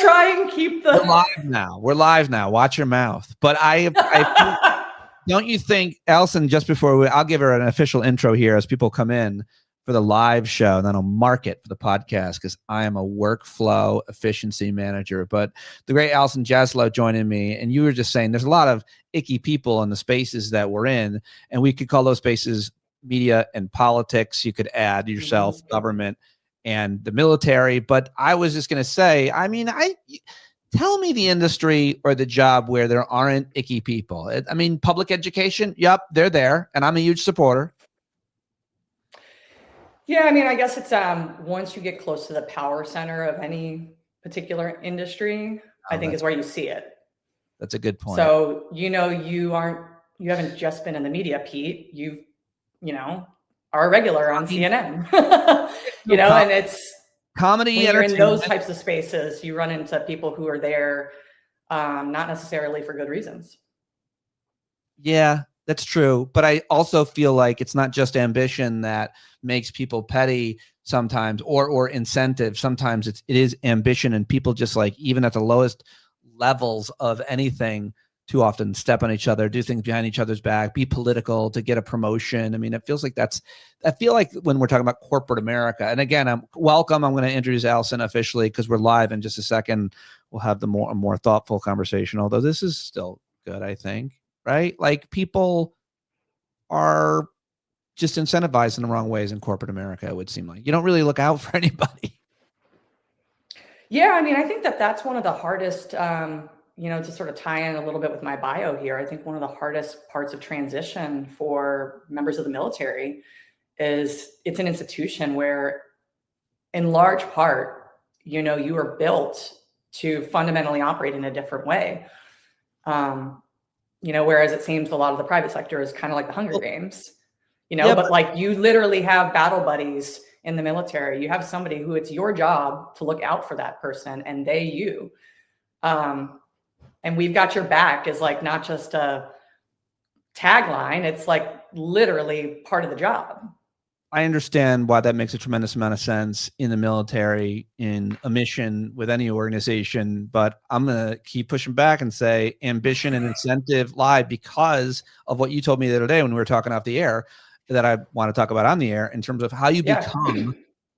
try and keep the. We're live now. Watch your mouth. But don't you think, Allison, just before I'll give her an official intro here as people come in for the live show, and then I'll mark it for the podcast because I am a workflow efficiency manager. But the great Allison Jaslow joining me, and you were just saying there's a lot of icky people in the spaces that we're in, and we could call those spaces media and politics. You could add yourself, government, and the military. But I was just going to say, tell me the industry or the job where there aren't icky people. I mean, public education, yep, they're there, and I'm a huge supporter. Yeah, I mean, I guess it's once you get close to the power center of any particular industry, I think is where you see it. That's a good point. So, you haven't just been in the media, Pete. Are a regular on CNN. And it's comedy. When you're in those types of spaces, you run into people who are there, not necessarily for good reasons. Yeah, that's true. But I also feel like it's not just ambition that makes people petty sometimes, or incentive. Sometimes it is ambition, and people just like, even at the lowest levels of anything, too often step on each other, do things behind each other's back, be political to get a promotion. I mean, it feels like I feel like when we're talking about corporate America, and again, I'm going to introduce Allison officially because we're live in just a second. We'll have a more thoughtful conversation, although this is still good, I think, right? Like, people are just incentivized in the wrong ways in corporate America, it would seem like. You don't really look out for anybody. Yeah, I mean, I think that's one of the hardest, to sort of tie in a little bit with my bio here. I think one of the hardest parts of transition for members of the military is it's an institution where, in large part, you are built to fundamentally operate in a different way. Whereas it seems a lot of the private sector is kind of like the Hunger Games, but like, you literally have battle buddies in the military. You have somebody who it's your job to look out for that person, and they you. And we've got your back is like not just a tagline, it's like literally part of the job. I understand why that makes a tremendous amount of sense in the military, in a mission with any organization, but I'm going to keep pushing back and say ambition and incentive lie because of what you told me the other day when we were talking off the air that I want to talk about on the air, in terms of how you become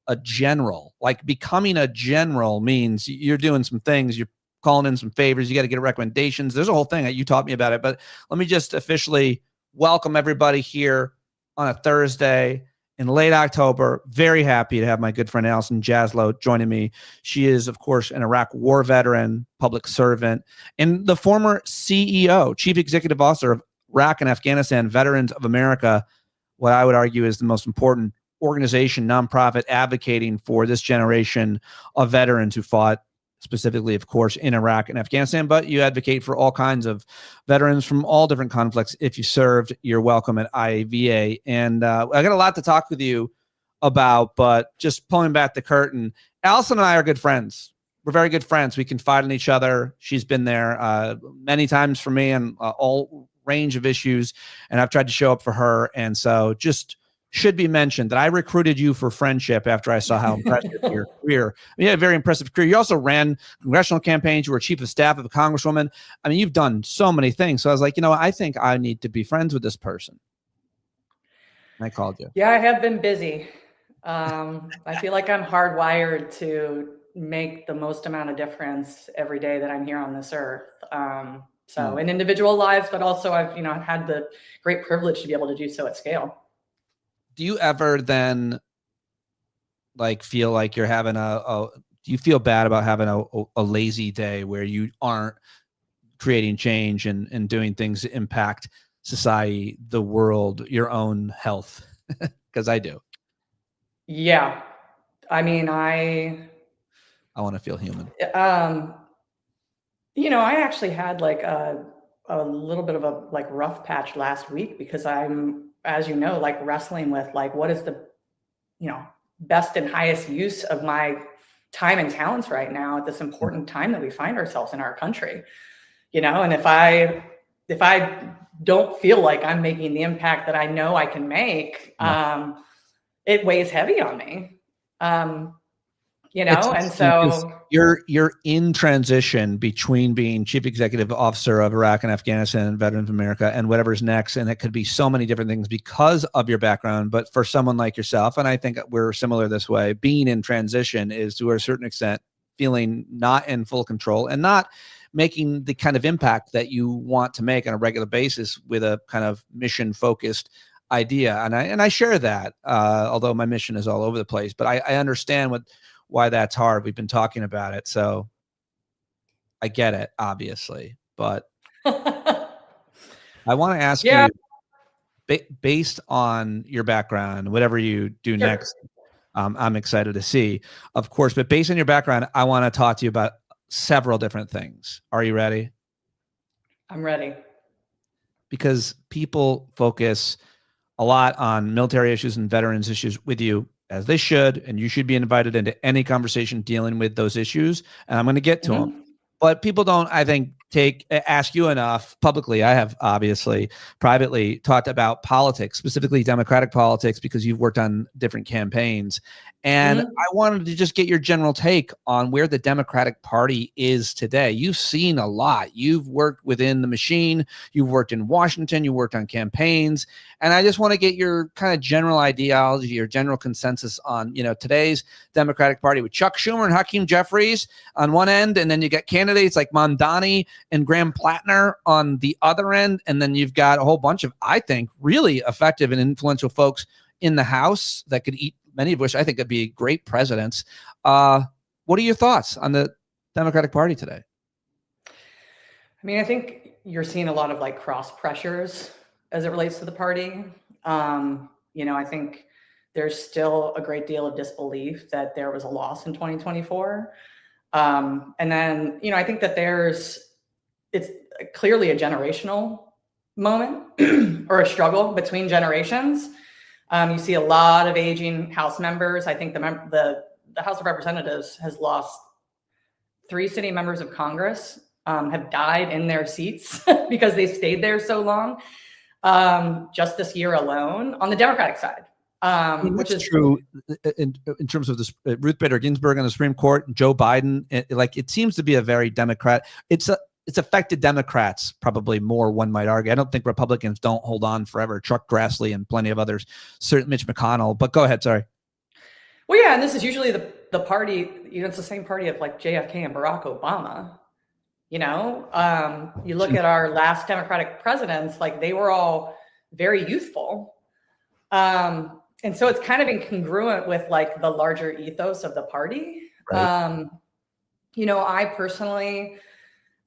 a general. Like, becoming a general means you're doing some things, you're calling in some favors, you got to get recommendations. There's a whole thing that you taught me about it, but let me just officially welcome everybody here on a Thursday in late October. Very happy to have my good friend Allison Jaslow joining me. She is, of course, an Iraq war veteran, public servant, and the former CEO, Chief Executive Officer of Iraq and Afghanistan Veterans of America, what I would argue is the most important organization, nonprofit, advocating for this generation of veterans who fought specifically, of course, in Iraq and Afghanistan, but you advocate for all kinds of veterans from all different conflicts. If you served, you're welcome at IAVA. And I got a lot to talk with you about, but just pulling back the curtain, Allison and I are good friends. We're very good friends. We confide in each other. She's been there many times for me on all range of issues, and I've tried to show up for her. And so just should be mentioned that I recruited you for friendship after I saw how impressive your career. You had a very impressive career. You also ran congressional campaigns. You were chief of staff of a congresswoman. I mean, you've done so many things. So I was like, I think I need to be friends with this person. And I called you. Yeah, I have been busy. I feel like I'm hardwired to make the most amount of difference every day that I'm here on this earth. In individual lives, but also I've had the great privilege to be able to do so at scale. Do you ever then feel like you're having do you feel bad about having a lazy day where you aren't creating change and doing things that impact society, the world, your own health? Because I do. Yeah. I mean, I want to feel human. I actually had a little bit of a rough patch last week because I'm, as you know, wrestling with what is the, best and highest use of my time and talents right now at this important time that we find ourselves in our country, and if I don't feel like I'm making the impact that I know I can make, it weighs heavy on me. you know? And so you're in transition between being chief executive officer of Iraq and Afghanistan and Veterans of America and whatever's next. And it could be so many different things because of your background. But for someone like yourself, and I think we're similar this way, being in transition is to a certain extent feeling not in full control and not making the kind of impact that you want to make on a regular basis with a kind of mission focused idea. And I share that, although my mission is all over the place, but I understand why that's hard. We've been talking about it. So I get it, obviously, but I want to ask yeah, you, based on your background, whatever you do sure. next, I'm excited to see, of course, but based on your background, I want to talk to you about several different things. Are you ready? I'm ready. Because people focus a lot on military issues and veterans issues with you, as they should, and you should be invited into any conversation dealing with those issues. And I'm going to get to them. But people don't, I think, ask you enough publicly. I have obviously privately talked about politics, specifically Democratic politics, because you've worked on different campaigns. And I wanted to just get your general take on where the Democratic Party is today. You've seen a lot. You've worked within the machine. You've worked in Washington. You worked on campaigns. And I just want to get your kind of general ideology, your general consensus on, today's Democratic Party with Chuck Schumer and Hakeem Jeffries on one end. And then you got candidates like Mondani and Graham Plattner on the other end. And then you've got a whole bunch of, I think, really effective and influential folks in the House that could eat, many of which I think could be great presidents. What are your thoughts on the Democratic Party today? I mean, I think you're seeing a lot of like cross pressures as it relates to the party. I think there's still a great deal of disbelief that there was a loss in 2024. And then, I think that it's clearly a generational moment or a struggle between generations. You see a lot of aging House members. I think the House of Representatives has lost 3 sitting members of Congress, have died in their seats because they stayed there so long, just this year alone on the Democratic side. Which is true in terms of this, Ruth Bader Ginsburg on the Supreme Court, Joe Biden. It seems to be a very Democrat. It's affected Democrats probably more, one might argue. I don't think Republicans don't hold on forever. Chuck Grassley and plenty of others, certainly Mitch McConnell. But go ahead, sorry. Well, yeah, and this is usually the party. It's the same party of like JFK and Barack Obama. You look at our last Democratic presidents, like they were all very youthful. And so it's kind of incongruent with like the larger ethos of the party. Right. I personally,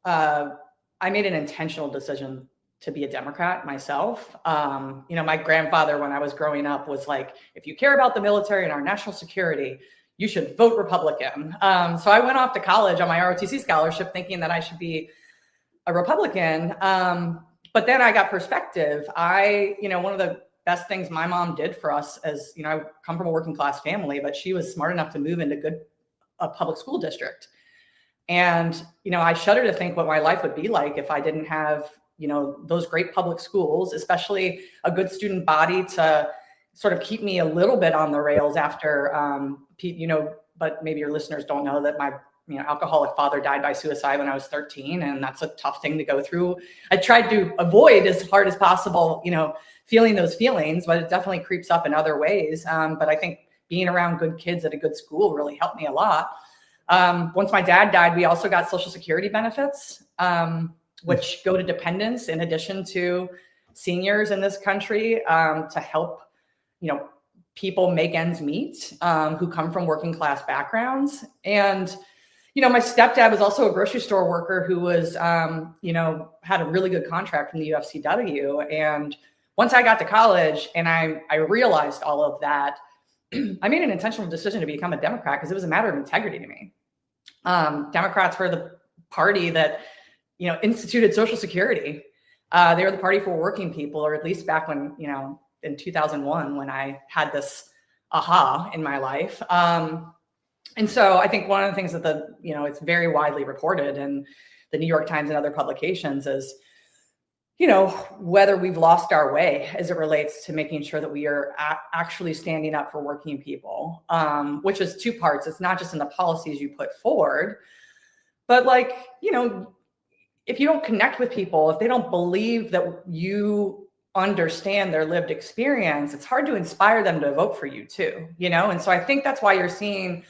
I made an intentional decision to be a Democrat myself. My grandfather, when I was growing up, was like, if you care about the military and our national security, you should vote Republican. So I went off to college on my ROTC scholarship thinking that I should be a Republican. But then I got perspective. One of the best things my mom did for us as, I come from a working class family, but she was smart enough to move into a public school district. And, I shudder to think what my life would be like if I didn't have, those great public schools, especially a good student body to sort of keep me a little bit on the rails after, but maybe your listeners don't know that my, alcoholic father died by suicide when I was 13. And that's a tough thing to go through. I tried to avoid as hard as possible, feeling those feelings, but it definitely creeps up in other ways. But I think being around good kids at a good school really helped me a lot. Once my dad died, we also got Social Security benefits, which go to dependents in addition to seniors in this country, to help, people make ends meet, who come from working class backgrounds. And, my stepdad was also a grocery store worker who was, had a really good contract from the UFCW. And once I got to college and I realized all of that, I made an intentional decision to become a Democrat because it was a matter of integrity to me. Democrats were the party that, instituted Social Security. They were the party for working people, or at least back when, in 2001, when I had this aha in my life. And so I think one of the things that it's very widely reported in the New York Times and other publications is, whether we've lost our way as it relates to making sure that we are actually standing up for working people, which is two parts. It's not just in the policies you put forward, but if you don't connect with people, if they don't believe that you understand their lived experience, it's hard to inspire them to vote for you too, And so I think that's why you're seeing,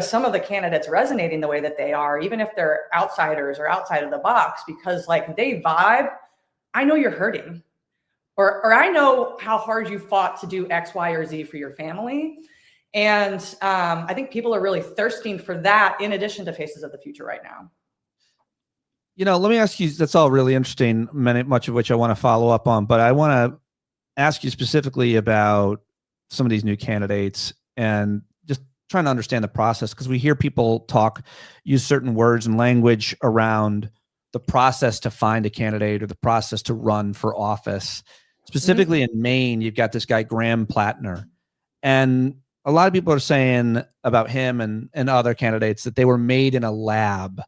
some of the candidates resonating the way that they are, even if they're outsiders or outside of the box, because they vibe. I know you're hurting, or I know how hard you fought to do X, Y, or Z for your family. And I think people are really thirsting for that in addition to Faces of the Future right now. Let me ask you, that's all really interesting, much of which I want to follow up on, but I want to ask you specifically about some of these new candidates and just trying to understand the process, because we hear people use certain words and language around the process to find a candidate or the process to run for office. Specifically in Maine, you've got this guy, Graham Plattner. And a lot of people are saying about him and other candidates that they were made in a lab,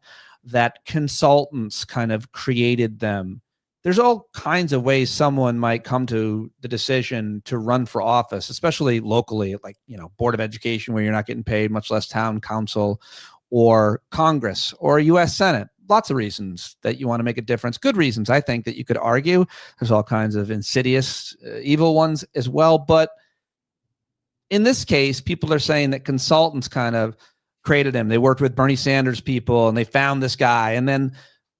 that consultants kind of created them. There's all kinds of ways someone might come to the decision to run for office, especially locally, like, Board of Education, where you're not getting paid, much less town council or Congress or U.S. Senate. Lots of reasons that you want to make a difference. Good reasons, I think, that you could argue. There's all kinds of insidious, evil ones as well. But in this case, people are saying that consultants kind of created him. They worked with Bernie Sanders people and they found this guy. And then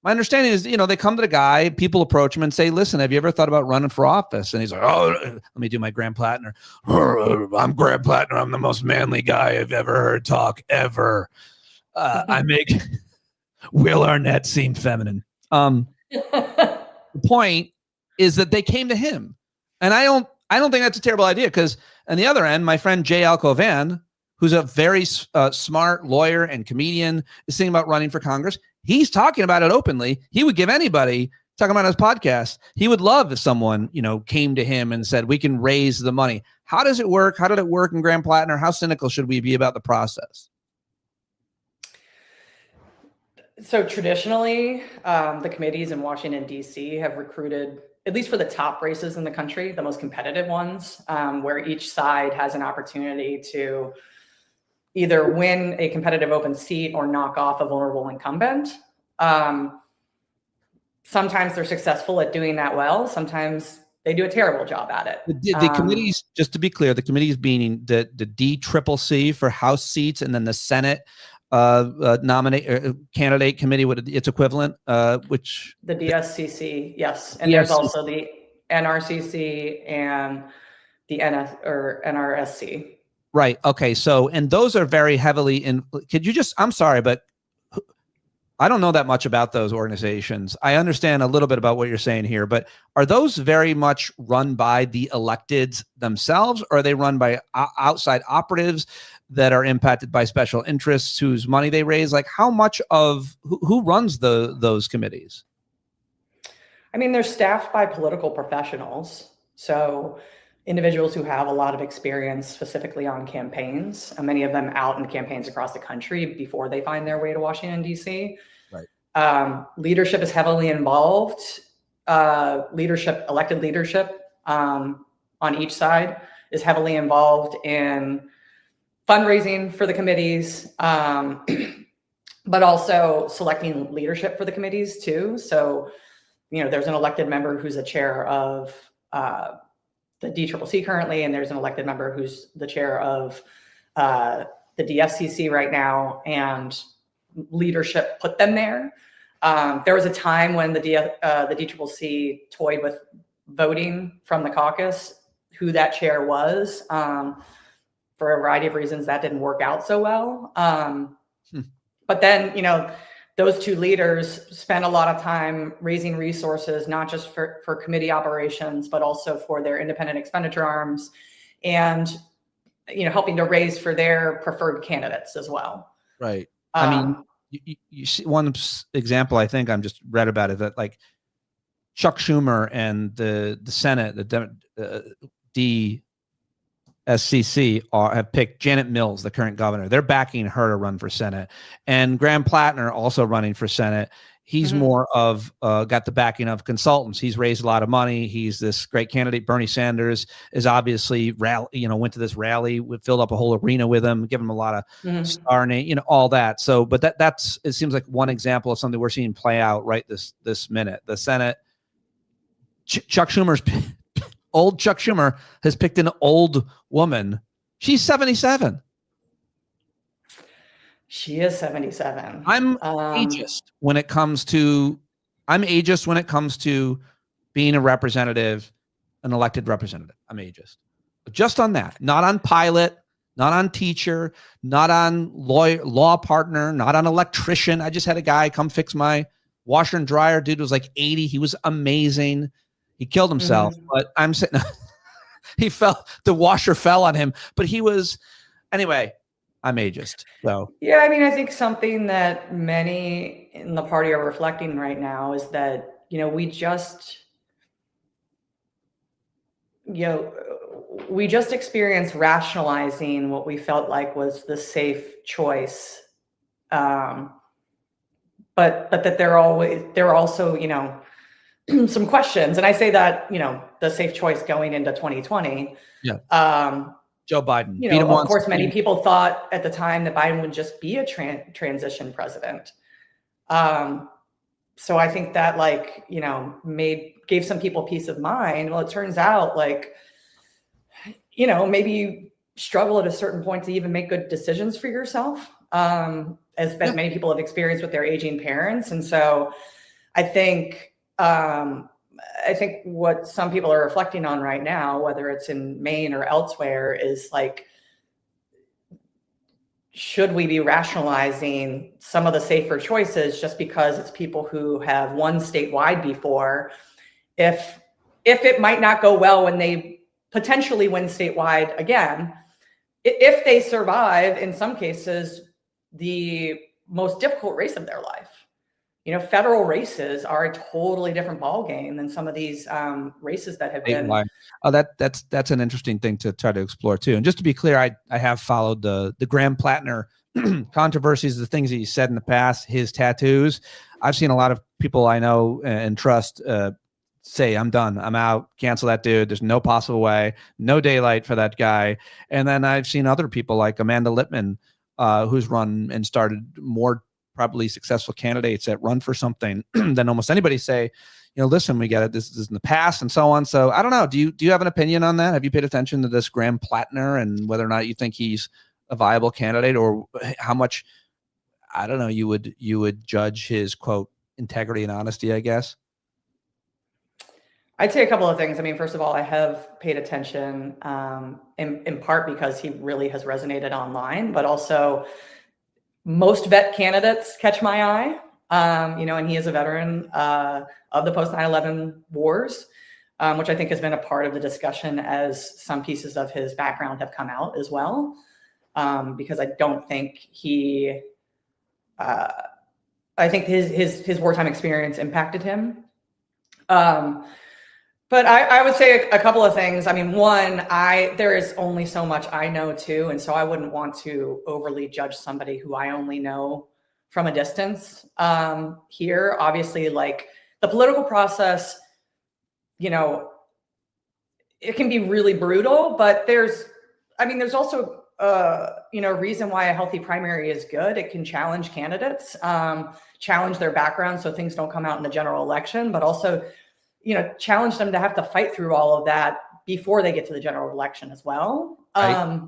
my understanding is, they come to the guy, people approach him and say, listen, have you ever thought about running for office? And he's like, oh, let me do my Graham Plattner. I'm Graham Plattner. I'm the most manly guy I've ever heard talk ever. I make Will Arnett seem feminine. The point is that they came to him. And I don't think that's a terrible idea, because on the other end, my friend Jay Alcovan, who's a very smart lawyer and comedian, is thinking about running for Congress. He's talking about it openly. He would give anybody, talking about his podcast, he would love if someone, came to him and said, we can raise the money. How does it work? How did it work in Graham Plattner? How cynical should we be about the process? So traditionally, the committees in Washington, D.C. have recruited, at least for the top races in the country, the most competitive ones, where each side has an opportunity to either win a competitive open seat or knock off a vulnerable incumbent. Sometimes they're successful at doing that well. Sometimes they do a terrible job at it. The committees, just to be clear, the committees being the DCCC for House seats, and then the Senate candidate committee, what its equivalent, which the DSCC, yes, and there's also the NRCC and the NRSC. Right. Okay. So, and those are very heavily in. Could you just? I'm sorry, but I don't know that much about those organizations. I understand a little bit about what you're saying here, but are those very much run by the electeds themselves, or are they run by outside operatives that are impacted by special interests whose money they raise? Like, how much of who runs those committees? I mean, they're staffed by political professionals. So individuals who have a lot of experience specifically on campaigns, and many of them out in campaigns across the country before they find their way to Washington, D.C. Right. Leadership is heavily involved. Elected leadership on each side is heavily involved in fundraising for the committees, but also selecting leadership for the committees too. So, there's an elected member who's a chair of the DCCC currently, and there's an elected member who's the chair of the DSCC right now, and leadership put them there. There was a time when the DCCC toyed with voting from the caucus who that chair was. For a variety of reasons, that didn't work out so well. But then, those two leaders spent a lot of time raising resources, not just for committee operations, but also for their independent expenditure arms, and helping to raise for their preferred candidates as well. Right. I mean, you see one example, I think I'm just read about it, that like Chuck Schumer and the Senate, the DSCC have picked Janet Mills, the current governor. They're backing her to run for Senate. And Graham Plattner, also running for Senate, He's more of got the backing of consultants. He's raised a lot of money. He's this great candidate. Bernie Sanders is obviously went to this rally, filled up a whole arena with him, give him a lot of star name, all that. So, but that's it seems like one example of something we're seeing play out right this minute. The Senate, Chuck Schumer's old Chuck Schumer has picked an old woman. She's 77. She is 77. I'm ageist when it comes to being a representative, an elected representative. I'm ageist. But just on that, not on pilot, not on teacher, not on law partner, not on electrician. I just had a guy come fix my washer and dryer. Dude was like 80. He was amazing. He killed himself, but I'm sitting, the washer fell on him, but anyway, I'm ageist. So yeah, I mean, I think something that many in the party are reflecting right now is that, we just experienced rationalizing what we felt like was the safe choice. But that there are also, some questions. And I say that, the safe choice going into 2020. Yeah. Joe Biden. Of course, many people thought at the time that Biden would just be a transition president. So I think that gave some people peace of mind. Well, it turns out maybe you struggle at a certain point to even make good decisions for yourself, as many people have experienced with their aging parents. And so I think what some people are reflecting on right now, whether it's in Maine or elsewhere, is should we be rationalizing some of the safer choices just because it's people who have won statewide before? If it might not go well when they potentially win statewide again, if they survive, in some cases, the most difficult race of their life. Federal races are a totally different ballgame than some of these races that have been. Oh, that's an interesting thing to try to explore too. And just to be clear, I have followed the Graham Plattner controversies, the things that he said in the past, his tattoos. I've seen a lot of people I know and trust say, I'm done, I'm out, cancel that dude. There's no possible way, no daylight for that guy. And then I've seen other people like Amanda Lippman, who's run and started more probably successful candidates that run for something than almost anybody say, listen, we get it. This is in the past and so on. So I don't know. Do you have an opinion on that? Have you paid attention to this Graham Plattner and whether or not you think he's a viable candidate, or how much, I don't know, you would judge his quote integrity and honesty, I guess? I'd say a couple of things. I mean, first of all, I have paid attention in part because he really has resonated online, but also most vet candidates catch my eye, and he is a veteran of the post 9/11 wars, which I think has been a part of the discussion as some pieces of his background have come out as well, because I don't think I think his wartime experience impacted him. But I would say a couple of things. I mean, one, there is only so much I know too. And so I wouldn't want to overly judge somebody who I only know from a distance. Here, obviously, the political process, it can be really brutal, but there's also, a reason why a healthy primary is good. It can challenge candidates, challenge their background so things don't come out in the general election, but also challenge them to have to fight through all of that before they get to the general election as well. Right.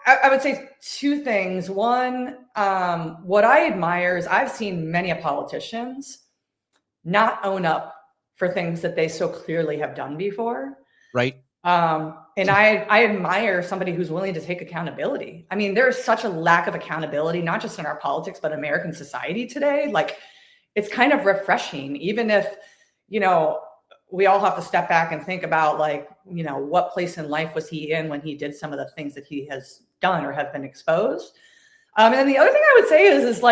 I would say two things. One, what I admire is I've seen many politicians not own up for things that they so clearly have done before. Right. And I admire somebody who's willing to take accountability. I mean, there is such a lack of accountability, not just in our politics, but American society today. It's kind of refreshing, even if, we all have to step back and think about what place in life was he in when he did some of the things that he has done or have been exposed. And the other thing I would say is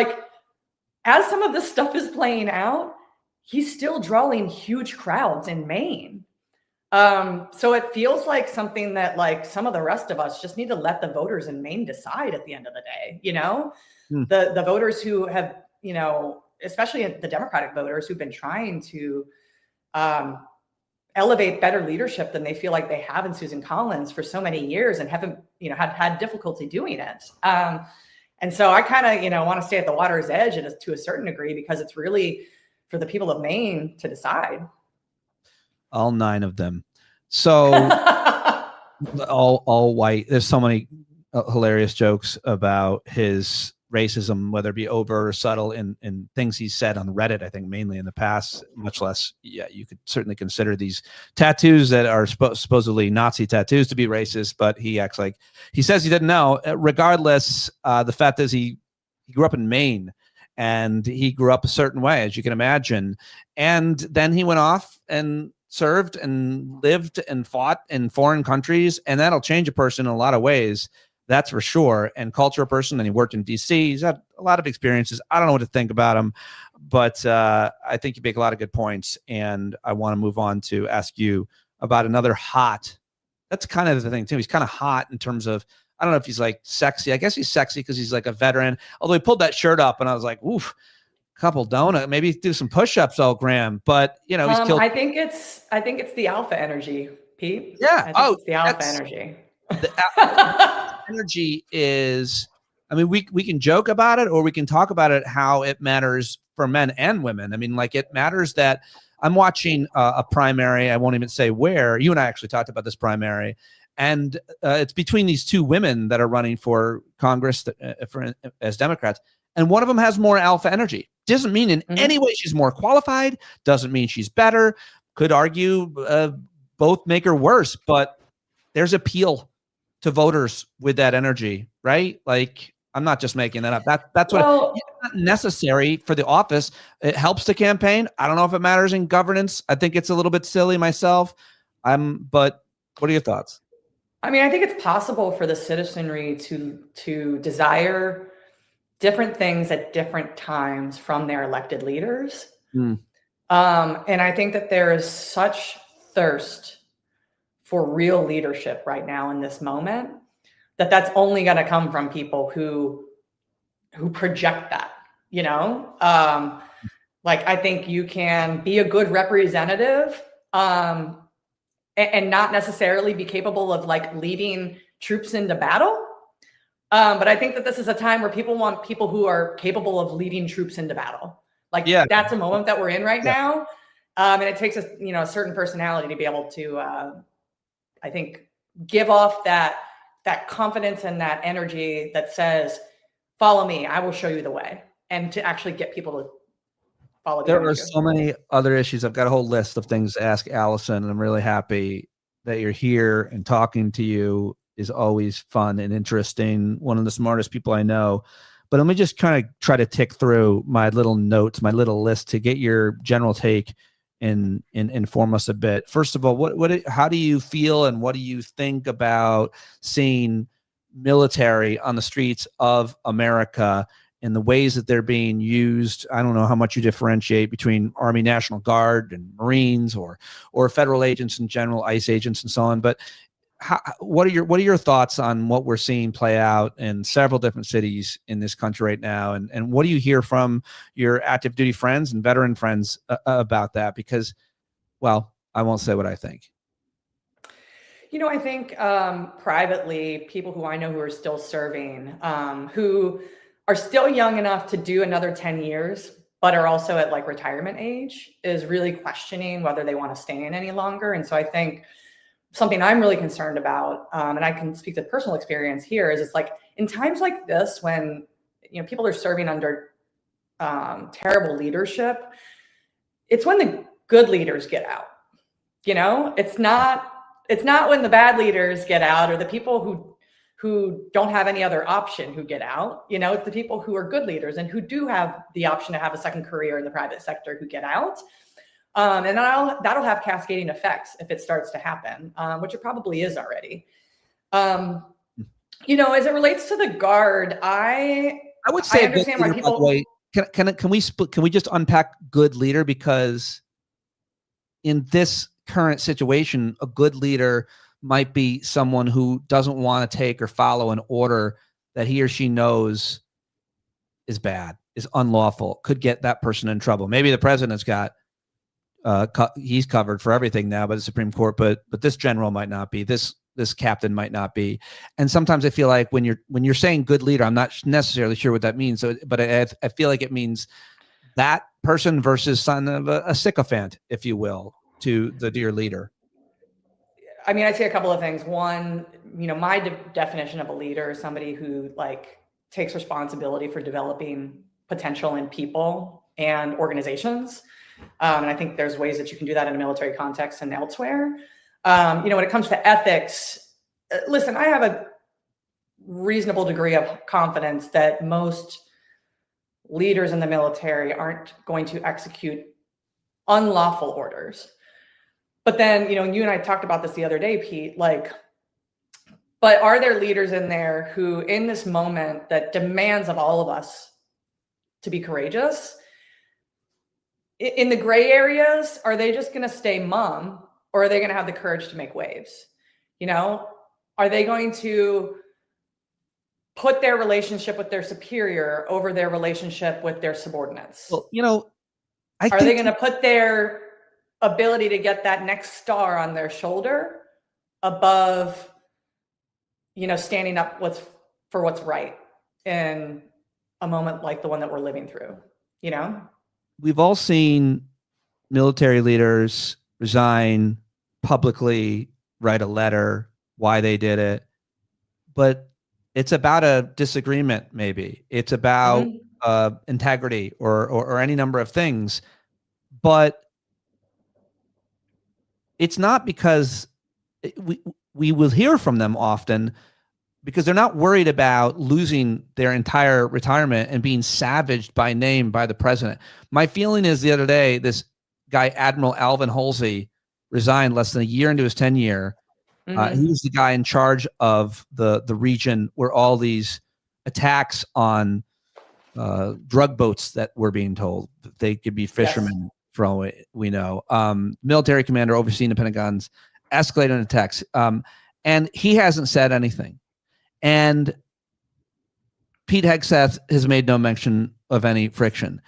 as some of this stuff is playing out, he's still drawing huge crowds in Maine. So it feels like something that some of the rest of us just need to let the voters in Maine decide at the end of the day, the voters who have especially the Democratic voters who've been trying to elevate better leadership than they feel like they have in Susan Collins for so many years and haven't, had difficulty doing it. And so I kind of, want to stay at the water's edge to a certain degree, because it's really for the people of Maine to decide. All 9 of them. So all white. There's so many hilarious jokes about his racism, whether it be overt or subtle, in things he's said on Reddit, I think mainly in the past, much less, you could certainly consider these tattoos that are supposedly Nazi tattoos to be racist, but he acts like he says he didn't know. Regardless, the fact is he grew up in Maine, and he grew up a certain way, as you can imagine. And then he went off and served and lived and fought in foreign countries, and that'll change a person in a lot of ways. That's for sure. And cultural person, and he worked in DC. He's had a lot of experiences. I don't know what to think about him, but I think you make a lot of good points. And I want to move on to ask you about another hot. That's kind of the thing too. He's kind of hot in terms of, I don't know if he's like sexy. I guess he's sexy because he's like a veteran. Although he pulled that shirt up, and I was like, oof, couple donut. Maybe do some push-ups, Graham. But he's killed. I think it's the alpha energy, Pete. Yeah. It's the alpha energy. The energy is, I mean, we can joke about it, or we can talk about it, how it matters for men and women. I mean, like, it matters that I'm watching a primary. I won't even say where. You and I actually talked about this primary, and it's between these 2 women that are running for Congress as Democrats. And one of them has more alpha energy. Doesn't mean in any way she's more qualified. Doesn't mean she's better. Could argue both make her worse. But there's appeal to voters with that energy, right? Like, I'm not just making that up. That's what it's not necessary for the office. It helps the campaign. I don't know if it matters in governance. I think it's a little bit silly myself. But what are your thoughts? I mean, I think it's possible for the citizenry to desire different things at different times from their elected leaders. And I think that there is such thirst for real leadership right now in this moment that's only going to come from people who project that, like, I think you can be a good representative and not necessarily be capable of like leading troops into battle. But I think that this is a time where people want people who are capable of leading troops into battle. Like, that's a moment that we're in right now. And it takes a certain personality to be able to, I think, give off that confidence and that energy that says, follow me, I will show you the way. And to actually get people to follow. There are so many other issues. I've got a whole list of things to ask Allison, and I'm really happy that you're here, and talking to you is always fun and interesting. One of the smartest people I know. But let me just kind of try to tick through my little notes, my little list, to get your general take and inform us a bit. First of all, how do you feel, and what do you think about seeing military on the streets of America and the ways that they're being used? I don't know how much you differentiate between Army, National Guard, and Marines, or federal agents in general, ICE agents, and so on. But what are your thoughts on what we're seeing play out in several different cities in this country right now? And what do you hear from your active duty friends and veteran friends about that? Because, well, I won't say what I think. I think privately, people who I know who are still serving, who are still young enough to do another 10 years, but are also at like retirement age, is really questioning whether they want to stay in any longer. And so I think something I'm really concerned about, and I can speak to personal experience here, is it's like in times like this when people are serving under terrible leadership, it's when the good leaders get out. It's not when the bad leaders get out, or the people who don't have any other option who get out. It's the people who are good leaders and who do have the option to have a second career in the private sector who get out. And that'll have cascading effects if it starts to happen, which it probably is already. As it relates to the Guard, I would say I understand why people. By the way, can we just unpack good leader? Because in this current situation, a good leader might be someone who doesn't want to take or follow an order that he or she knows is bad, is unlawful, could get that person in trouble. Maybe the president's got he's covered for everything now by the Supreme Court, but this general might not be. This captain might not be. And sometimes I feel like when you're saying good leader, I'm not necessarily sure what that means. So, but I feel like it means that person versus son of a sycophant, if you will, to the dear leader. I mean, I'd say a couple of things. One, my definition of a leader is somebody who like takes responsibility for developing potential in people and organizations. And I think there's ways that you can do that in a military context and elsewhere. When it comes to ethics, listen, I have a reasonable degree of confidence that most leaders in the military aren't going to execute unlawful orders. But then, you and I talked about this the other day, Pete, but are there leaders in there who, in this moment that demands of all of us to be courageous, in the gray areas, are they just going to stay mum, or are they going to have the courage to make waves? Are they going to put their relationship with their superior over their relationship with their subordinates? Well, are they going to put their ability to get that next star on their shoulder above, standing up for what's right in a moment like the one that we're living through, We've all seen military leaders resign publicly, write a letter, why they did it. But it's about a disagreement, maybe. It's about integrity or any number of things. But it's not because we will hear from them often, because they're not worried about losing their entire retirement and being savaged by name by the president. My feeling is the other day, this guy, Admiral Alvin Halsey, resigned less than a year into his tenure. He was the guy in charge of the region where all these attacks on drug boats that were being told they could be fishermen. Yes. From what we know, military commander overseeing the Pentagon's escalating attacks, and he hasn't said anything. And Pete Hegseth has made no mention of any friction.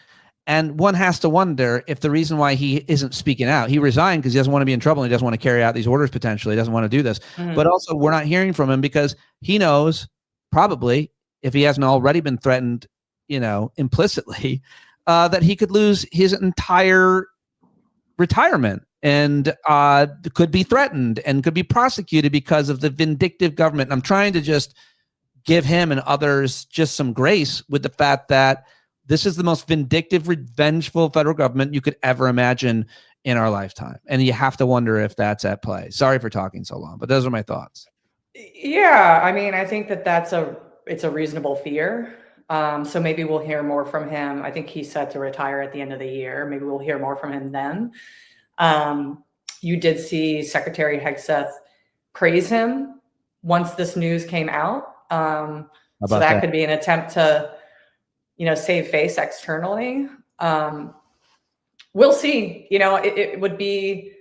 And one has to wonder if the reason why he isn't speaking out, he resigned because he doesn't want to be in trouble and he doesn't want to carry out these orders potentially. He doesn't want to do this. But also we're not hearing from him because he knows, probably, if he hasn't already been threatened, implicitly, that he could lose his entire retirement and could be threatened and could be prosecuted because of the vindictive government. And I'm trying to just give him and others just some grace with the fact that this is the most vindictive, revengeful federal government you could ever imagine in our lifetime. And you have to wonder if that's at play. Sorry for talking so long, but those are my thoughts. Yeah, I mean, I think it's a reasonable fear. So maybe we'll hear more from him. I think he's set to retire at the end of the year. Maybe we'll hear more from him then. You did see Secretary Hegseth praise him once this news came out. So that could be an attempt to, save face externally. We'll see. It would be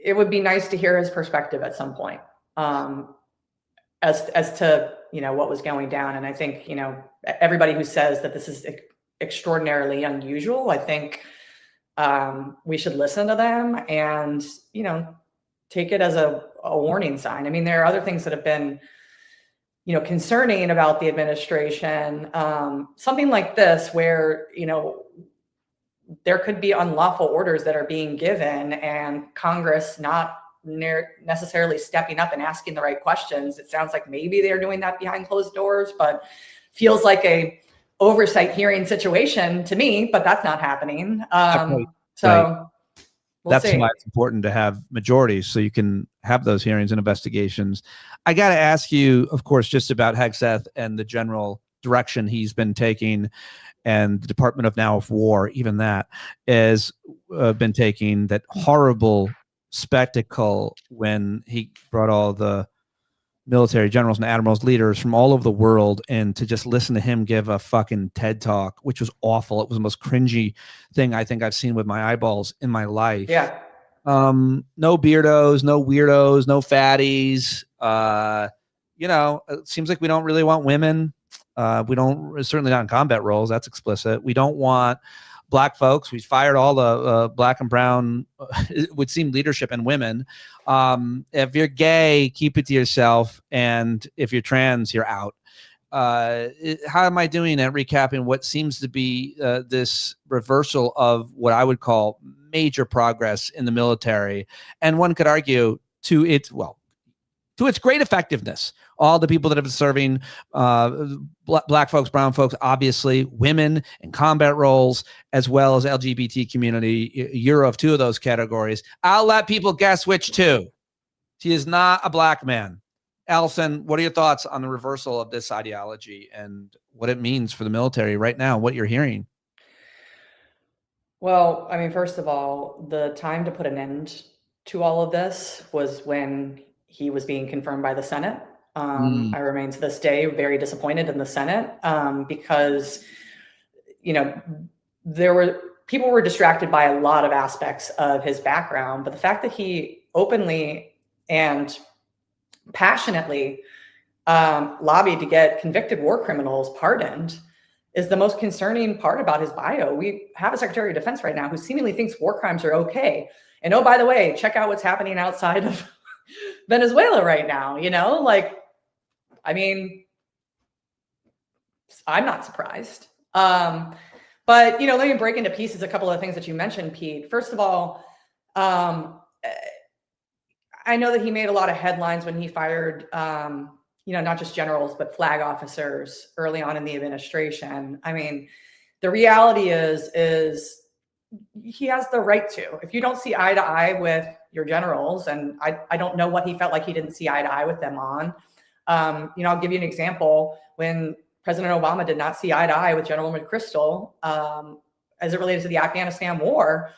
nice to hear his perspective at some point, as to what was going down. And I think everybody who says that this is extraordinarily unusual, I think we should listen to them and take it as a warning sign. I mean, there are other things that have been concerning about the administration. Something like this, where there could be unlawful orders that are being given and Congress not necessarily stepping up and asking the right questions. It sounds like maybe they're doing that behind closed doors, but feels like a oversight hearing situation to me, but that's not happening. So we'll see. Why it's important to have majorities so you can have those hearings and investigations. I got to ask you, of course, just about Hegseth and the general direction he's been taking, and the Department of War, even that, has been taking that horrible spectacle when he brought all the military generals and admirals, leaders from all over the world, and to just listen to him give a fucking TED talk, which was awful. It was the most cringy thing I think I've seen with my eyeballs in my life. Yeah. No beardos, no weirdos, no fatties. It seems like we don't really want women. We don't, certainly not in combat roles. That's explicit. We don't want Black folks. We fired all the Black and brown, it would seem, leadership and women. If you're gay, keep it to yourself. And if you're trans, you're out. How am I doing at recapping what seems to be this reversal of what I would call major progress in the military? And one could argue to its great effectiveness. All the people that have been serving, Black folks, brown folks, obviously women in combat roles, as well as LGBT community. You're of two of those categories. I'll let people guess which two. He is not a Black man. Allison, what are your thoughts on the reversal of this ideology and what it means for the military right now, what you're hearing? Well, I mean, first of all, the time to put an end to all of this was when he was being confirmed by the Senate. I remain to this day very disappointed in the Senate because, people were distracted by a lot of aspects of his background, but the fact that he openly and passionately lobbied to get convicted war criminals pardoned is the most concerning part about his bio. We have a Secretary of Defense right now who seemingly thinks war crimes are okay. And oh, by the way, check out what's happening outside of Venezuela right now. I mean, I'm not surprised. But, let me break into pieces a couple of things that you mentioned, Pete. First of all, I know that he made a lot of headlines when he fired, not just generals, but flag officers early on in the administration. I mean, the reality is he has the right to. If you don't see eye to eye with your generals, and I don't know what he felt like he didn't see eye to eye with them on. I'll give you an example. When President Obama did not see eye to eye with General McChrystal as it related to the Afghanistan war,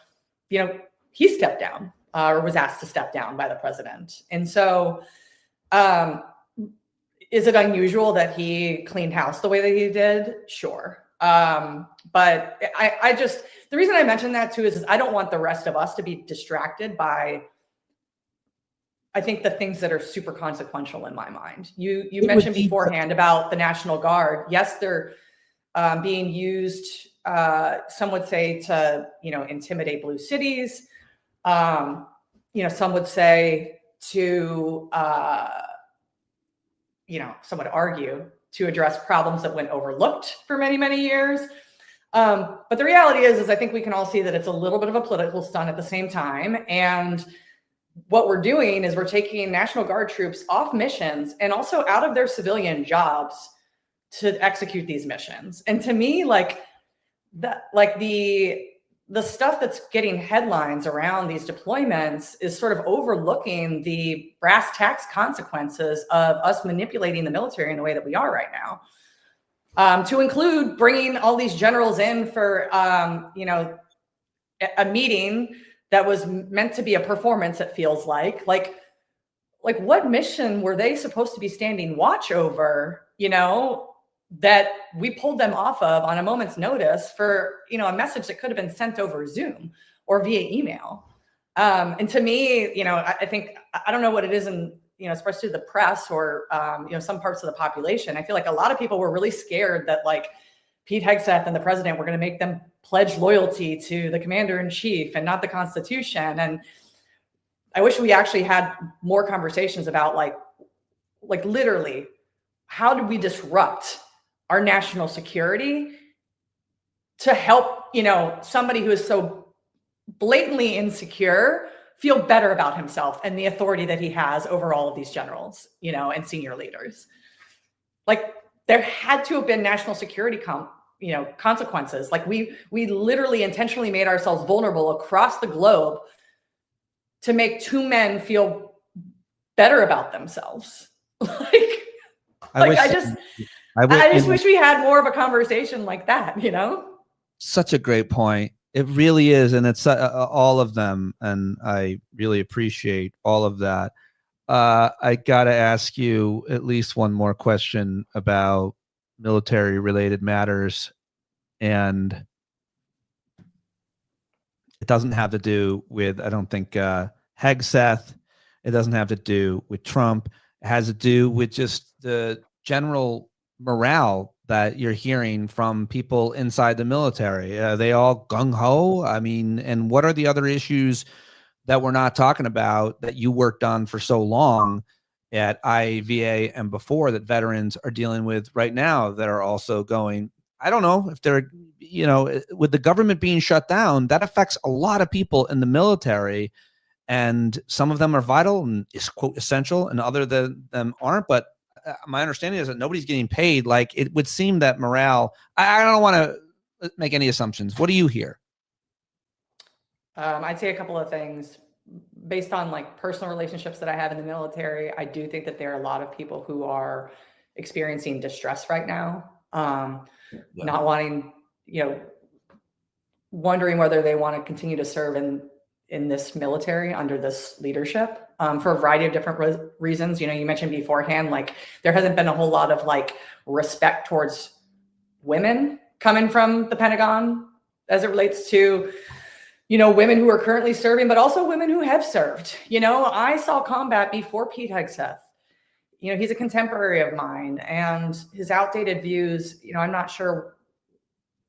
he stepped down or was asked to step down by the president. And so is it unusual that he cleaned house the way that he did? Sure. But the reason I mention that too is I don't want the rest of us to be distracted by, I think, the things that are super consequential in my mind. You mentioned beforehand about the National Guard. Yes, they're being used, some would say, to, intimidate blue cities. Some would say to, some would argue to address problems that went overlooked for many, many years. But the reality is I think we can all see that it's a little bit of a political stunt at the same time. And what we're doing is we're taking National Guard troops off missions and also out of their civilian jobs to execute these missions. And to me, the stuff that's getting headlines around these deployments is sort of overlooking the brass tacks consequences of us manipulating the military in the way that we are right now. To include bringing all these generals in for, a meeting that was meant to be a performance, it feels like what mission were they supposed to be standing watch over, that we pulled them off of on a moment's notice for, a message that could have been sent over Zoom or via email. And to me, I think, I don't know what it is in, especially the press or, some parts of the population. I feel like a lot of people were really scared that Pete Hegseth and the president were going to make them pledge loyalty to the commander in chief and not the Constitution. And I wish we actually had more conversations about literally, how did we disrupt our national security to help, somebody who is so blatantly insecure feel better about himself and the authority that he has over all of these generals, and senior leaders. There had to have been national security consequences. We literally intentionally made ourselves vulnerable across the globe to make two men feel better about themselves. I just wish we had more of a conversation like that, Such a great point. It really is. And it's all of them. And I really appreciate all of that. I got to ask you at least one more question about military related matters. And it doesn't have to do with, I don't think, Hegseth. It doesn't have to do with Trump. It has to do with just the general morale that you're hearing from people inside the military? Are they all gung-ho? I mean, and what are the other issues that we're not talking about that you worked on for so long at IVA and before that veterans are dealing with right now that are also going, I don't know if they're, with the government being shut down, that affects a lot of people in the military, and some of them are vital and is quote essential, and other than them aren't. But my understanding is that nobody's getting paid. Like, it would seem that morale, I don't want to make any assumptions. What do you hear? I'd say a couple of things based on like personal relationships that I have in the military. I do think that there are a lot of people who are experiencing distress right now, not wanting, wondering whether they want to continue to serve in this military under this leadership, for a variety of different reasons. You mentioned beforehand, like there hasn't been a whole lot of like respect towards women coming from the Pentagon as it relates to, women who are currently serving, but also women who have served. I saw combat before Pete Hegseth. He's a contemporary of mine, and his outdated views, I'm not sure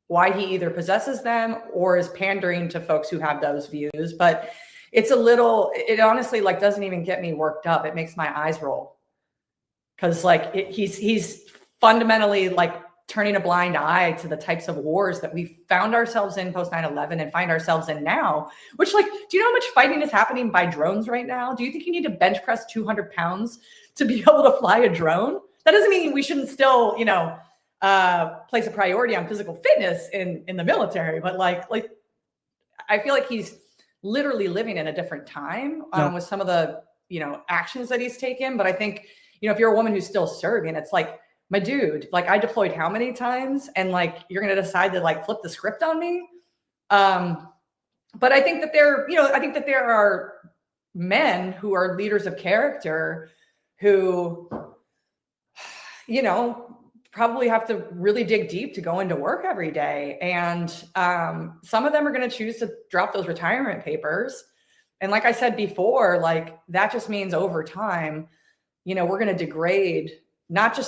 why he either possesses them or is pandering to folks who have those views. But it honestly like doesn't even get me worked up. It makes my eyes roll. Cause like he's fundamentally like turning a blind eye to the types of wars that we found ourselves in post 9/11 and find ourselves in now, which like, do you know how much fighting is happening by drones right now? Do you think you need to bench press 200 pounds to be able to fly a drone? That doesn't mean we shouldn't still, place a priority on physical fitness in the military, but like I feel like he's literally living in a different time with some of the actions that he's taken. But I think if you're a woman who's still serving, it's like, my dude, like I deployed how many times, and like you're gonna decide to like flip the script on me. But I think that there are men who are leaders of character who probably have to really dig deep to go into work every day. And some of them are going to choose to drop those retirement papers. And like I said before, like that just means over time, we're going to degrade, not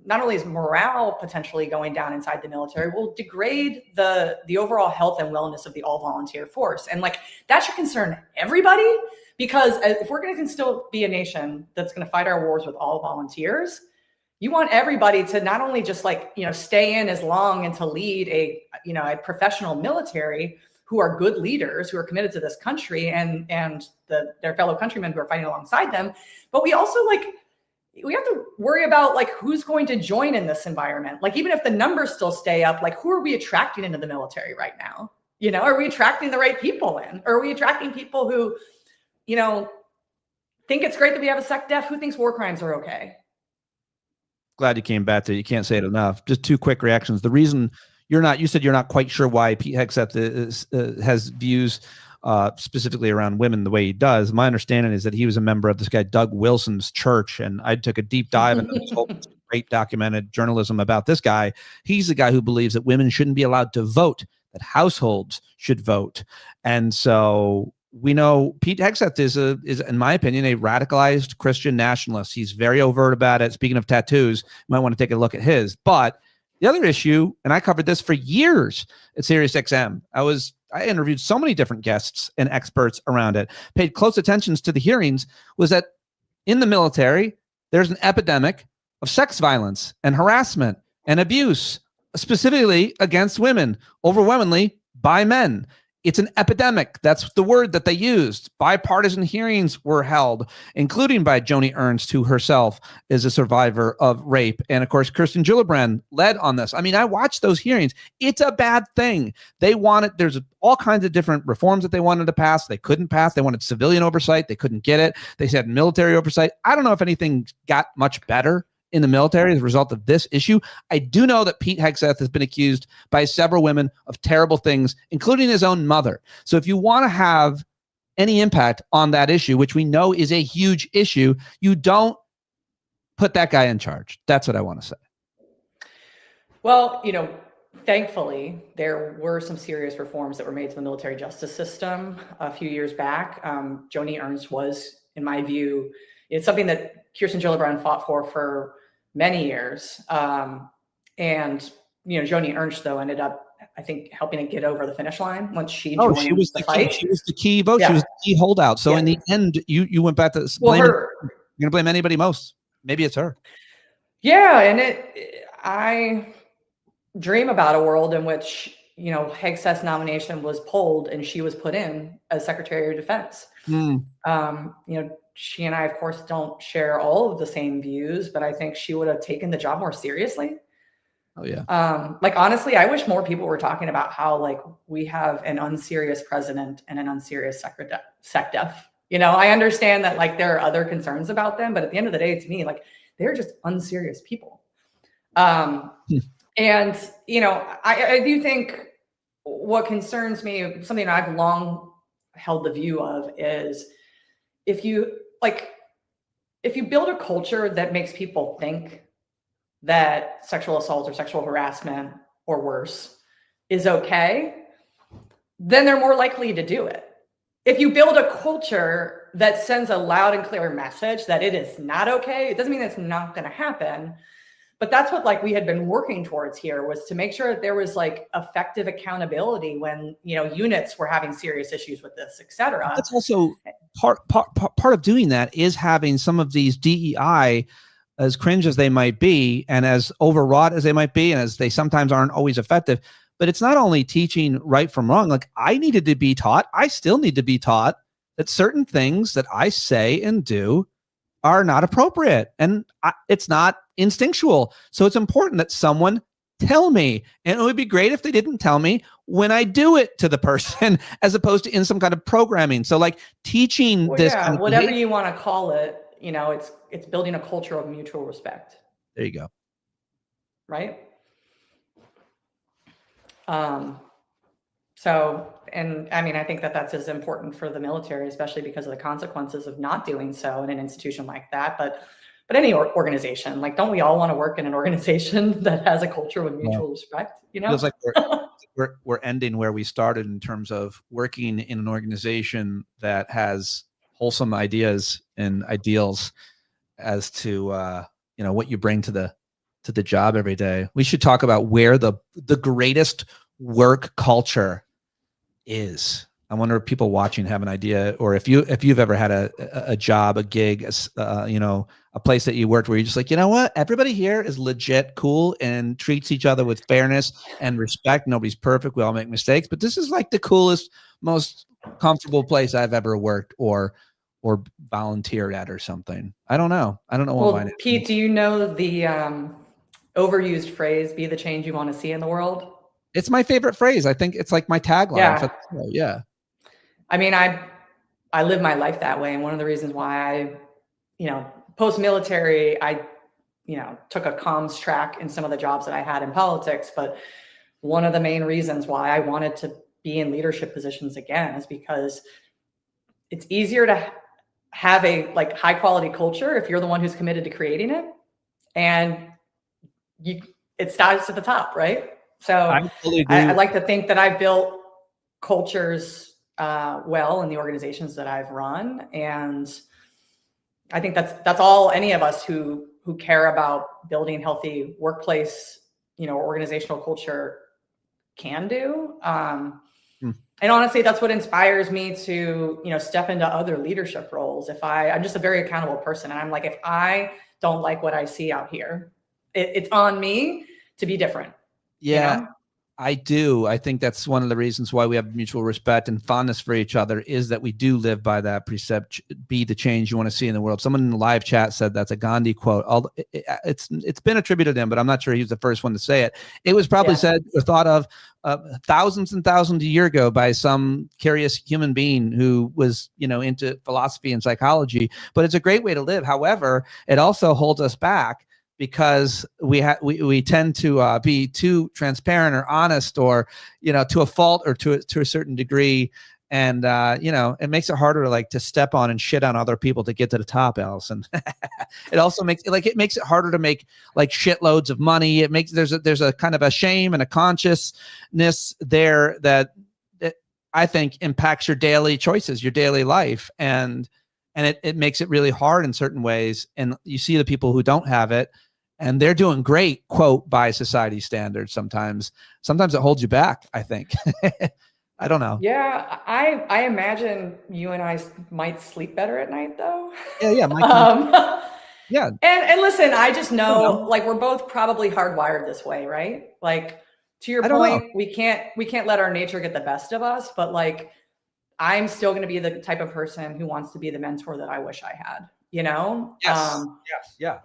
only is morale potentially going down inside the military, we'll degrade the overall health and wellness of the all volunteer force. And like that should concern everybody, because if we're going to still be a nation that's going to fight our wars with all volunteers, you want everybody to not only just like, stay in as long and to lead a professional military who are good leaders, who are committed to this country and their fellow countrymen who are fighting alongside them. But we also we have to worry about like who's going to join in this environment. Like, even if the numbers still stay up, like who are we attracting into the military right now? Are we attracting the right people in? Or are we attracting people who, think it's great that we have a sec def, who thinks war crimes are okay? Glad you came back to it. You can't say it enough. Just two quick reactions. The reason you said you're not quite sure why Pete Hegseth has views specifically around women the way he does. My understanding is that he was a member of this guy, Doug Wilson's church. And I took a deep dive into this whole great documented journalism about this guy. He's the guy who believes that women shouldn't be allowed to vote, that households should vote. And so we know Pete Hegseth is, in my opinion, a radicalized Christian nationalist. He's very overt about it. Speaking of tattoos, you might want to take a look at his. But the other issue, and I covered this for years at SiriusXM, I interviewed so many different guests and experts around it, paid close attention to the hearings, was that in the military, there's an epidemic of sex violence and harassment and abuse, specifically against women, overwhelmingly by men. It's an epidemic. That's the word that they used. Bipartisan hearings were held, including by Joni Ernst, who herself is a survivor of rape. And of course, Kirsten Gillibrand led on this. I mean, I watched those hearings. It's a bad thing. There's all kinds of different reforms that they wanted to pass. They couldn't pass. They wanted civilian oversight. They couldn't get it. They said military oversight. I don't know if anything got much better in the military as a result of this issue. I do know that Pete Hegseth has been accused by several women of terrible things, including his own mother. So if you want to have any impact on that issue, which we know is a huge issue, you don't put that guy in charge. That's what I want to say. Well, thankfully, there were some serious reforms that were made to the military justice system a few years back. Joni Ernst was, in my view, it's something that Kirsten Gillibrand fought for many years. And, Joni Ernst, though, ended up, I think, helping it get over the finish line once she Oh, joined the fight. She was the key vote. Yeah. She was the key holdout. So in the end, you went back to blaming. You're going to blame anybody most. Maybe it's her. Yeah. And I dream about a world in which, Hegseth's nomination was pulled and she was put in as Secretary of Defense. She and I, of course, don't share all of the same views, but I think she would have taken the job more seriously. Oh, yeah. Honestly, I wish more people were talking about how, we have an unserious president and an unserious SecDef. I understand that, there are other concerns about them, but at the end of the day, to me, they're just unserious people. And, I do think what concerns me, something I've long held the view of, is if you build a culture that makes people think that sexual assault or sexual harassment or worse is okay, then they're more likely to do it. If you build a culture that sends a loud and clear message that it is not okay, it doesn't mean it's not going to happen. But that's what we had been working towards here, was to make sure that there was effective accountability when, units were having serious issues with this, et cetera. That's also part of doing that is having some of these DEI, as cringe as they might be and as overwrought as they might be, and as they sometimes aren't always effective, but it's not only teaching right from wrong. I needed to be taught, I still need to be taught that certain things that I say and do are not appropriate, and it's not instinctual. So it's important that someone tell me, and it would be great if they didn't tell me when I do it to the person, as opposed to in some kind of programming. So teaching this, kind of whatever you want to call it, it's building a culture of mutual respect. There you go. Right. So, and I mean, I think that that's as important for the military, especially because of the consequences of not doing so in an institution like that. But any organization, don't we all want to work in an organization that has a culture with mutual respect? Feels like we're ending where we started in terms of working in an organization that has wholesome ideas and ideals as to what you bring to the job every day. We should talk about where the greatest work culture is. I wonder if people watching have an idea, or if you've ever had a job, a gig, a place that you worked where you're just what, everybody here is legit cool and treats each other with fairness and respect. Nobody's perfect. We all make mistakes, but this is the coolest, most comfortable place I've ever worked or volunteered at or something. I don't know. Well, Pete, do you know the overused phrase, be the change you want to see in the world? It's my favorite phrase. I think it's my tagline. Yeah. I mean, I live my life that way. And one of the reasons why I, post-military, I, took a comms track in some of the jobs that I had in politics. But one of the main reasons why I wanted to be in leadership positions again is because it's easier to have a high quality culture if you're the one who's committed to creating it, and it starts at the top, right? So I like to think that I've built cultures well in the organizations that I've run, and I think that's all any of us who care about building healthy workplace, organizational culture can do. And honestly, that's what inspires me to, step into other leadership roles. I'm just a very accountable person. And I'm if I don't like what I see out here, it's on me to be different. Yeah, I do. I think that's one of the reasons why we have mutual respect and fondness for each other, is that we do live by that precept, be the change you want to see in the world. Someone in the live chat said that's a Gandhi quote. It's been attributed to him, but I'm not sure he was the first one to say it. It was probably said or thought of thousands and thousands of years ago by some curious human being who was, into philosophy and psychology, but it's a great way to live. However, it also holds us back, because we tend to be too transparent or honest, or to a fault, or to a certain degree, and it makes it harder to step on and shit on other people to get to the top, Allison. It also makes it harder to make shitloads of money. There's a kind of a shame and a consciousness there that I think impacts your daily choices, your daily life, and it makes it really hard in certain ways. And you see the people who don't have it, and they're doing great, quote, by society standards. Sometimes it holds you back, I think. I don't know. Yeah, I imagine you and I might sleep better at night, though. Yeah. Yeah. And listen, I just I don't know, know. like, we're both probably hardwired this way, right? Like, to your I don't know. point, we can't let our nature get the best of us, but like, I'm still going to be the type of person who wants to be the mentor that I wish I had, you know? Yes. Yeah.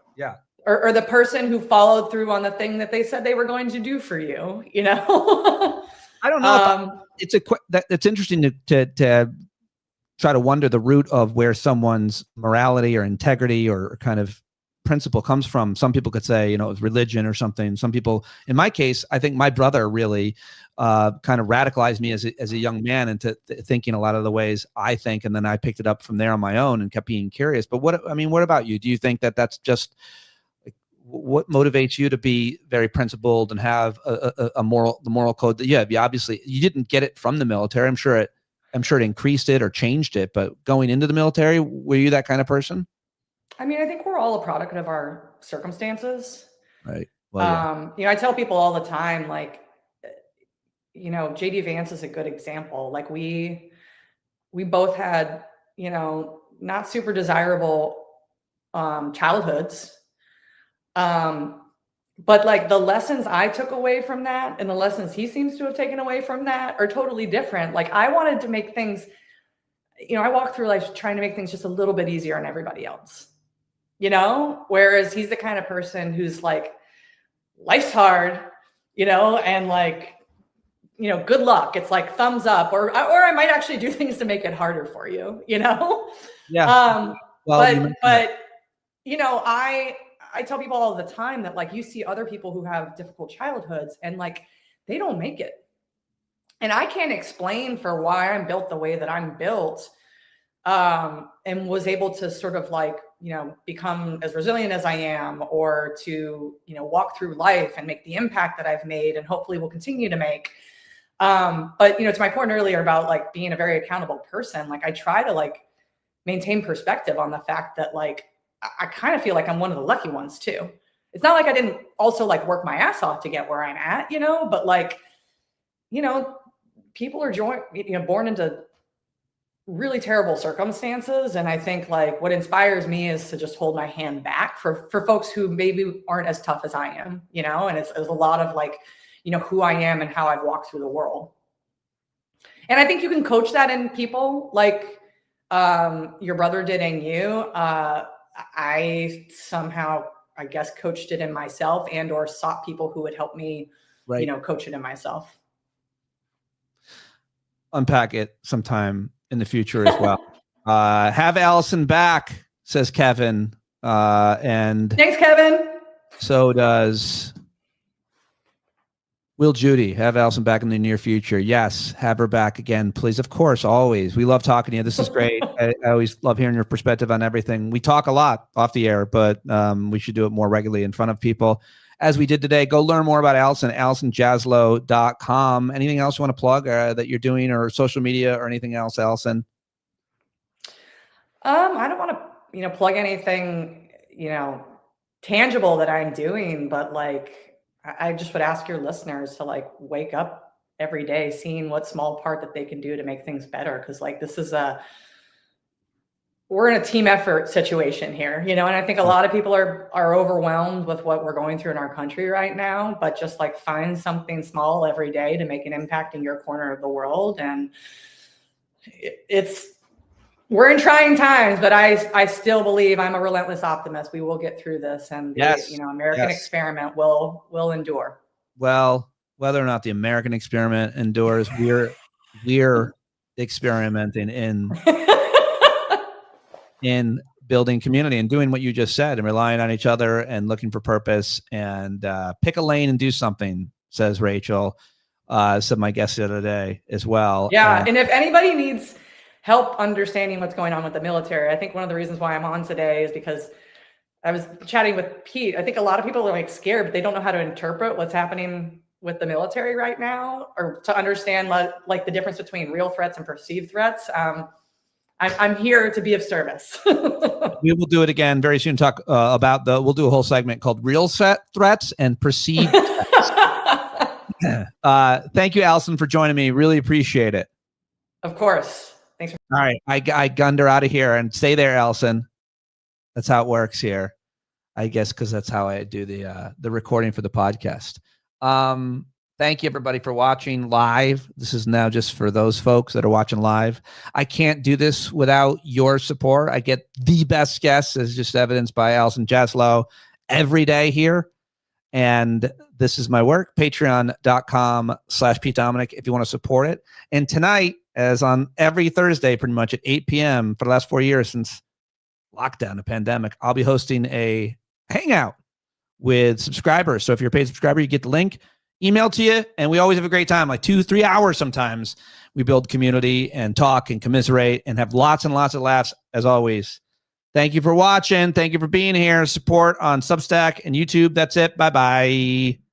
Or the person who followed through on the thing that they said they were going to do for you, you know? I don't know if it's interesting to try to wonder the root of where someone's morality or integrity or kind of principle comes from. Some people could say, you know, it's religion or something. Some people, in my case, I think my brother really kind of radicalized me as a young man into thinking a lot of the ways I think, and then I picked it up from there on my own and kept being curious. But what about you? Do you think that that's just what motivates you to be very principled and have the moral code that you have? Obviously you didn't get it from the military. I'm sure it increased it or changed it, but going into the military, were you that kind of person? I mean, I think we're all a product of our circumstances. Right. Well, yeah. You know, I tell people all the time, like, you know, JD Vance is a good example. Like, we both had, you know, not super desirable childhoods. But like, the lessons I took away from that and the lessons he seems to have taken away from that are totally different. Like, I wanted to make things, you know, I walk through life trying to make things just a little bit easier on everybody else, you know, whereas he's the kind of person who's like, life's hard, you know, and like, you know, good luck. It's like thumbs up, or I might actually do things to make it harder for you, you know? Yeah. But you know, I tell people all the time that, like, you see other people who have difficult childhoods and like, they don't make it. And I can't explain for why I'm built the way that I'm built. And was able to sort of like, you know, become as resilient as I am, or to, you know, walk through life and make the impact that I've made and hopefully will continue to make. But, you know, to my point earlier about like being a very accountable person, like, I try to like maintain perspective on the fact that like, I kind of feel like I'm one of the lucky ones too. It's not like I didn't also like work my ass off to get where I'm at, you know, but like, you know, people are born into really terrible circumstances. And I think like what inspires me is to just hold my hand back for folks who maybe aren't as tough as I am, you know, and it's a lot of like, you know, who I am and how I've walked through the world. And I think you can coach that in people like your brother did in you. I somehow, I guess, coached it in myself and or sought people who would help me, Right. you know, coach it in myself. Unpack it sometime in the future as well. Have Allison back, says Kevin. And thanks, Kevin. So does Will Judy. Have Allison back in the near future. Yes, have her back again, please. Of course, always. We love talking to you. This is great. I always love hearing your perspective on everything. We talk a lot off the air, but we should do it more regularly in front of people, as we did today. Go learn more about Allison, AllisonJaslow.com. Anything else you want to plug that you're doing, or social media or anything else, Allison? I don't want to, you know, plug anything, you know, tangible that I'm doing, but like, I just would ask your listeners to like wake up every day, seeing what small part that they can do to make things better. Cause like, we're in a team effort situation here, you know, and I think a lot of people are overwhelmed with what we're going through in our country right now, but just like find something small every day to make an impact in your corner of the world. And we're in trying times, but I still believe, I'm a relentless optimist. We will get through this, and the American experiment will endure. Well, whether or not the American experiment endures, we're experimenting in building community and doing what you just said, and relying on each other and looking for purpose, and pick a lane and do something, says Rachel. Said my guest the other day as well. Yeah, and if anybody needs help understanding what's going on with the military, I think one of the reasons why I'm on today is because I was chatting with Pete. I think a lot of people are like scared, but they don't know how to interpret what's happening with the military right now, or to understand like the difference between real threats and perceived threats. I'm here to be of service. We will do it again very soon. Talk about we'll do a whole segment called real set threats and perceived threats. Thank you, Allison, for joining me. Really appreciate it. Of course. Thanks. All right. I gunned her out of here, and stay there, Allison. That's how it works here, I guess, because that's how I do the recording for the podcast. Thank you, everybody, for watching live. This is now just for those folks that are watching live. I can't do this without your support. I get the best guests, as just evidenced by Allison Jaslow, every day here. And this is my work, patreon.com/Pete Dominick, if you want to support it. And tonight, as on every Thursday, pretty much at 8 p.m. for the last 4 years since lockdown, the pandemic, I'll be hosting a hangout with subscribers. So if you're a paid subscriber, you get the link emailed to you, and we always have a great time, like 2-3 hours sometimes. We build community and talk and commiserate and have lots and lots of laughs, as always. Thank you for watching. Thank you for being here. Support on Substack and YouTube. That's it. Bye-bye.